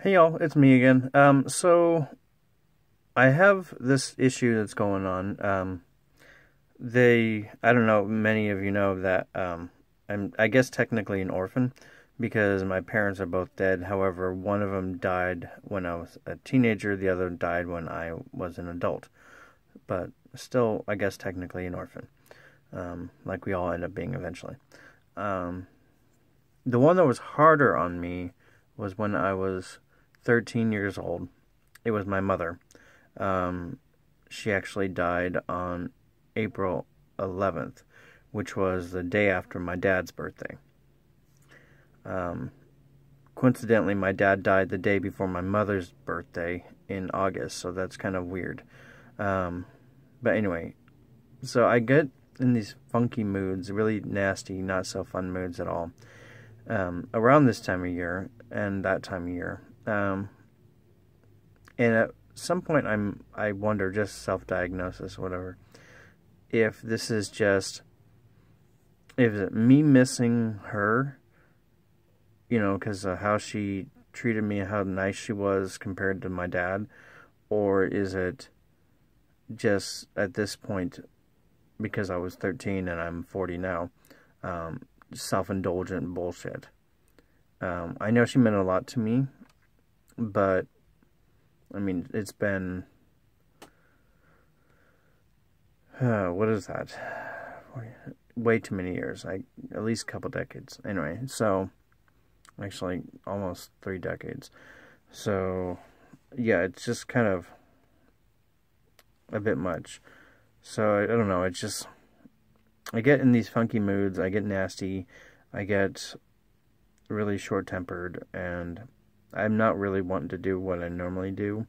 Hey y'all, it's me again. So I have this issue that's going on. I don't know, many of you know that I guess technically an orphan because my parents are both dead. However, one of them died when I was a teenager, the other died when I was an adult. But still, I guess technically an orphan, like we all end up being eventually. Um, the one that was harder on me was when I was 13 years old. It was my mother. Um, she actually died on April 11th, which was the day after my dad's birthday. Um, Coincidentally, my dad died the day before my mother's birthday in August, so that's kind of weird. Um, but anyway, so I get in these funky moods, really nasty, not so fun moods at all, around this time of year and that time of year. And at some point, I wonder, just self-diagnosis, whatever, if this is just, if it me missing her, because of how she treated me, how nice she was compared to my dad, or is it just at this point, because I was 13 and I'm 40 now, self-indulgent bullshit. I know she meant a lot to me, but I mean, it's been, what is that? Way too many years, at least a couple decades. Anyway, so, actually, almost 3 decades. So, yeah, it's just kind of a bit much. So, I don't know, it's just, I get in these funky moods, I get nasty, I get really short-tempered, and I'm not really wanting to do what I normally do,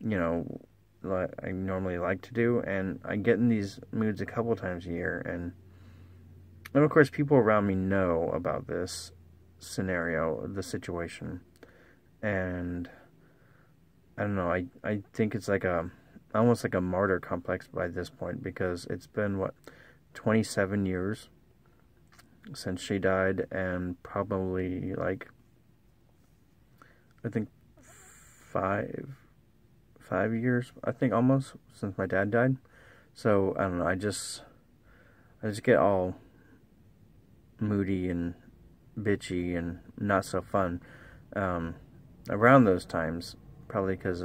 like I normally like to do, and I get in these moods a couple times a year, and of course people around me know about this scenario, the situation, and I don't know, I think it's like almost like a martyr complex by this point, because it's been, 27 years since she died, and probably, I think 5 years, I think, almost, since my dad died. So, I don't know, I just get all moody and bitchy and not so fun around those times, probably because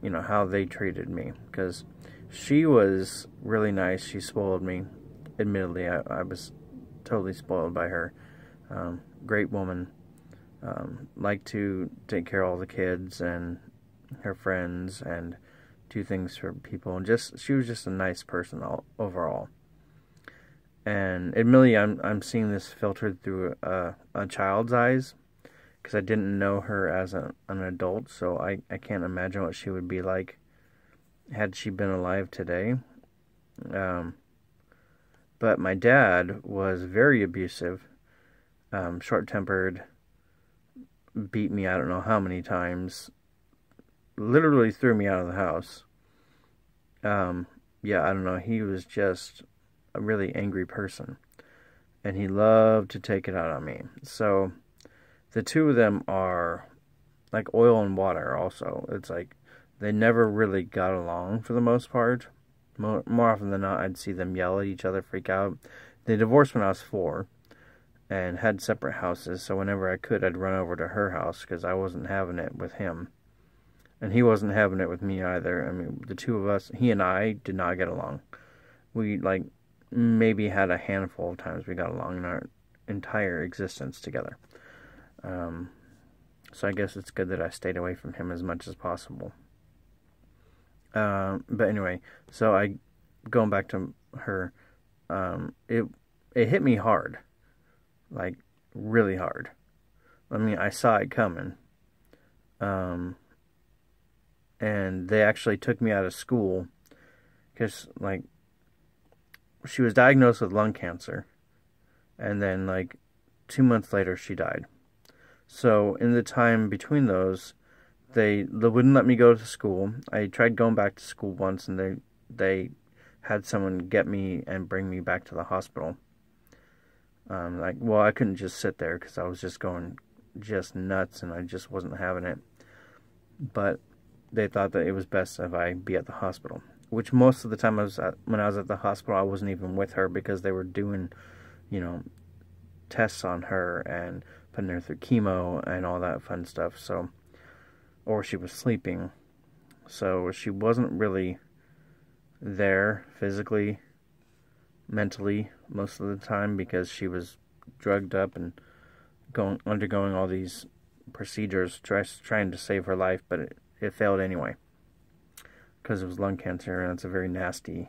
how they treated me, because she was really nice. She spoiled me. Admittedly, I was totally spoiled by her. Great woman. Liked to take care of all the kids and her friends and do things for people, and she was just a nice person overall. And admittedly, I'm seeing this filtered through a child's eyes, because I didn't know her as an adult, so I can't imagine what she would be like had she been alive today. But my dad was very abusive, short-tempered, beat me I don't know how many times, literally threw me out of the house. Yeah, I don't know, he was just a really angry person, and he loved to take it out on me. So the two of them are like oil and water also. It's like they never really got along for the most part. More often than not, I'd see them yell at each other, freak out. They divorced when I was 4 and had separate houses, so whenever I could, I'd run over to her house because I wasn't having it with him. And he wasn't having it with me either. I mean, the two of us, he and I, did not get along. We, maybe had a handful of times we got along in our entire existence together. So I guess it's good that I stayed away from him as much as possible. But anyway, so going back to her, it hit me hard. Like, really hard. I mean, I saw it coming. And they actually took me out of school because, she was diagnosed with lung cancer, and then, 2 months later, she died. So, in the time between those, they wouldn't let me go to school. I tried going back to school once, and they had someone get me and bring me back to the hospital. Well, I couldn't just sit there because I was just going just nuts, and I just wasn't having it. But they thought that it was best if I be at the hospital, which most of the time when I was at the hospital, I wasn't even with her because they were doing, you know, tests on her and putting her through chemo and all that fun stuff. So, or she was sleeping, so she wasn't really there physically, mentally most of the time because she was drugged up and undergoing all these procedures trying to save her life, but it failed anyway because it was lung cancer, and it's a very nasty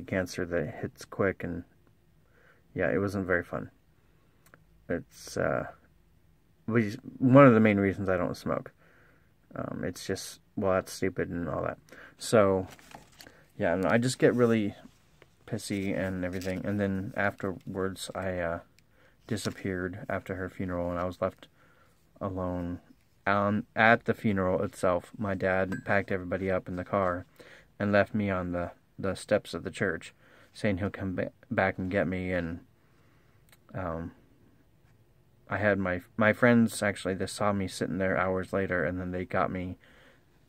cancer that hits quick, and yeah, it wasn't very fun. It's one of the main reasons I don't smoke. It's just, well, that's stupid and all that. So yeah, I just get really pissy and everything, and then afterwards I disappeared after her funeral, and I was left alone at the funeral itself. My dad packed everybody up in the car and left me on the steps of the church, saying he'll come back and get me. And I had my friends, actually, they saw me sitting there hours later, and then they got me,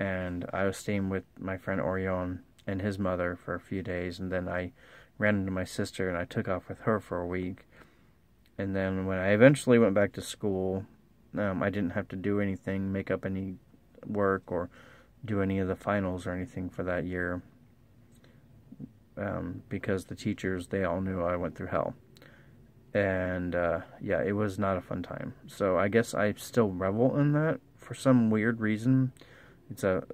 and I was staying with my friend Orion and his mother for a few days, and then I ran into my sister, and I took off with her for a week. And then when I eventually went back to school, I didn't have to do anything, make up any work, or do any of the finals or anything for that year, because the teachers, they all knew I went through hell. And yeah, it was not a fun time. So I guess I still revel in that for some weird reason. It's a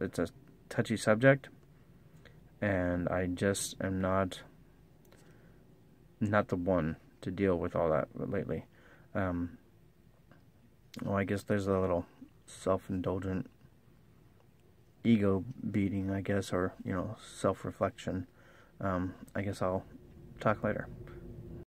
touchy subject, and I just am not the one to deal with all that lately. Well, I guess there's a little self-indulgent ego beating, I guess, or, self-reflection. I guess I'll talk later.